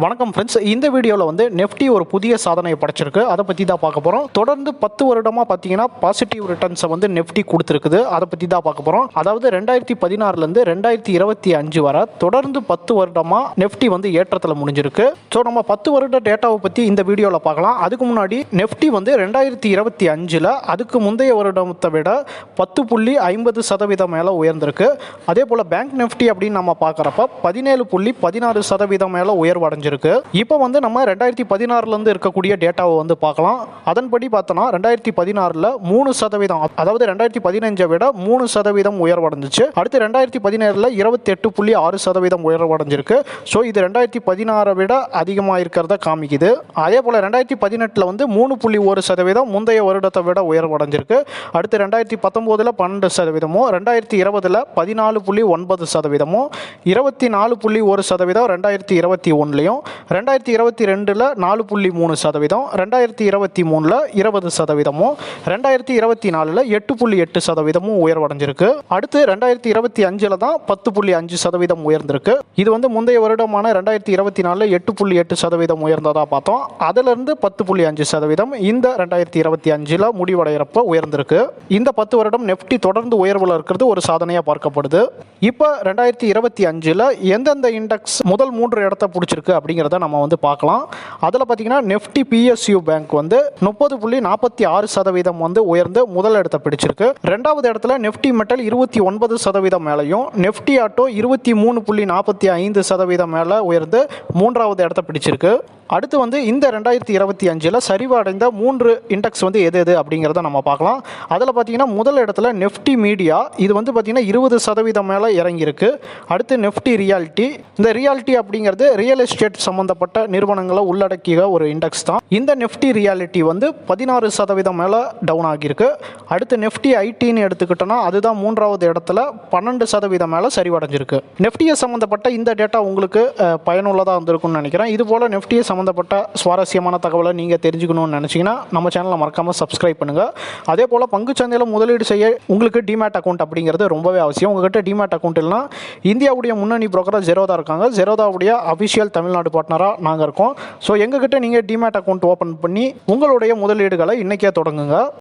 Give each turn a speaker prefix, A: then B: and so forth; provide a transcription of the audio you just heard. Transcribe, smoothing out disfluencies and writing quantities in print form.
A: வணக்கம் ஃப்ரெண்ட்ஸ். இந்த வீடியோவில் வந்து நெஃப்டி ஒரு புதிய சாதனையை படைச்சிருக்கு. அதை பற்றி தான் பார்க்க போகிறோம். தொடர்ந்து 10 வருடமாக பார்த்தீங்கன்னா பாசிட்டிவ் ரிட்டர்ன்ஸை வந்து நெஃப்டி கொடுத்துருக்குது. அதை பற்றி தான் பார்க்க போகிறோம். அதாவது 2016லேருந்து 2025 வரை தொடர்ந்து 10 வருடமாக நெஃப்டி வந்து ஏற்றத்தில் முடிஞ்சிருக்கு. ஸோ நம்ம 10 வருட டேட்டாவை பற்றி இந்த வீடியோவில் பார்க்கலாம். அதுக்கு முன்னாடி நெஃப்டி வந்து 2025ல் அதுக்கு முந்தைய வருடத்தை விட 10.50% மேலே உயர்ந்திருக்கு. அதே போல் பேங்க் நெஃப்டி அப்படின்னு நம்ம பார்க்குறப்ப 17.16% மேலே உயர்வடைஞ்சிருக்கு. இப்போ வந்து நம்ம 2016லேருந்து இருக்கக்கூடிய டேட்டாவை வந்து பார்க்கலாம். அதன்படி பார்த்தோன்னா 2016ல் 3%, அதாவது 2015 விட 3% உயர்வடைஞ்சிச்சு. அடுத்து 2017ல் 28.6% உயர்வடைஞ்சிருக்கு. ஸோ இது 2016 விட அதிகமாக இருக்கிறத காமிக்குது. அதே போல் 2018ல் வந்து 3.1% முந்தைய வருடத்தை விட உயர்வடைஞ்சிருக்கு. அடுத்து 2019ல் 12%, 2020ல் 14.9%, 24.1% 2021லையும், 2022ல் 4.3%, 2023ல் 20%, 2024ல் 8.8% உயர்வடைஞ்சிருக்கு. அடுத்து 2025ல் தான் 10.5% உயர்ந்திருக்கு. இது வந்து முந்தைய வருடமான 2024ல் 8.8% உயர்ந்ததா பார்த்தோம். அதிலிருந்து 10.5% இந்த 2025ல் முடிவடைகிறப்ப உயர்ந்திருக்கு. இந்த 10 வருடம் நெஃப்டி தொடர்ந்து உயர்வில் இருக்கிறது ஒரு சாதனையாக பார்க்கப்படுது. இப்போ 2025ல் எந்தெந்த இண்டெக்ஸ் முதல் 3 இடத்தை பிடிச்சிருக்கு அப்படிங்கிறத நம்ம வந்து பார்க்கலாம். அதில் பார்த்தீங்கன்னா நெஃப்டி PSU பேங்க் வந்து 30.46% வந்து உயர்ந்து முதல் இடத்தை பிடிச்சிருக்கு. ரெண்டாவது இடத்துல நெஃப்டி மெட்டல் 29% மேலையும், நெஃப்டி ஆட்டோ 23.45% மேலே உயர்ந்து மூன்றாவது இடத்தை பிடிச்சிருக்கு. அடுத்து வந்து இந்த 2025ல் சரிவு அடைந்த 3 இண்டெக்ஸ் வந்து எது அப்படிங்கிறத நம்ம பார்க்கலாம். அதில் பார்த்தீங்கன்னா முதல் இடத்துல நெஃப்டி மீடியா, இது வந்து பார்த்தீங்கன்னா 20% மேலே இறங்கியிருக்கு. அடுத்து நெஃப்டி ரியாலிட்டி, இந்த ரியாலிட்டி அப்படிங்கிறது ரியல் எஸ்டேட் சம்மந்தப்பட்ட நிறுவனங்களை உள்ளடக்கிய ஒரு இண்டெக்ஸ் தான். இந்த நெஃப்டி ரியாலிட்டி வந்து 16% மேலே டவுன் ஆகியிருக்கு. அடுத்து நெஃப்டி ஐடின்னு எடுத்துக்கிட்டோன்னா அதுதான் மூன்றாவது இடத்துல 12% மேலே சரிவடைஞ்சிருக்கு. நெஃப்டியை சம்மந்தப்பட்ட இந்த டேட்டா உங்களுக்கு பயனுள்ளதாக இருந்திருக்கும்னு நினைக்கிறேன். இது போல் நெஃப்டியை சம்மந்தப்பட்ட சுவாரஸ்யமான தகவலை நீங்கள் தெரிஞ்சுக்கணும்னு நினச்சிங்கன்னா நம்ம சேனலை மறக்காமல் சப்ஸ்கிரைப் பண்ணுங்கள். அதே போல் பங்குச்சந்தையில் முதலீடு செய்ய உங்களுக்கு டிமேட் அக்கௌண்ட் அப்படிங்கிறது ரொம்பவே அவசியம். உங்கள்கிட்ட டிமேட் அக்கௌண்ட் இல்லைனா இந்தியாவுடைய முன்னணி புரோக்கராக ஜெரோதா இருக்காங்க. ஜெரோதாவுடைய அஃபிஷியல் தமிழ்நாடு பார்ட்னராக நாங்கள் இருக்கோம். ஸோ எங்ககிட்ட நீங்கள் டிமேட் அக்கௌண்ட் ஓப்பன் பண்ணி உங்களுடைய முதலீடுகளை இன்றைக்கே தொடங்குங்க.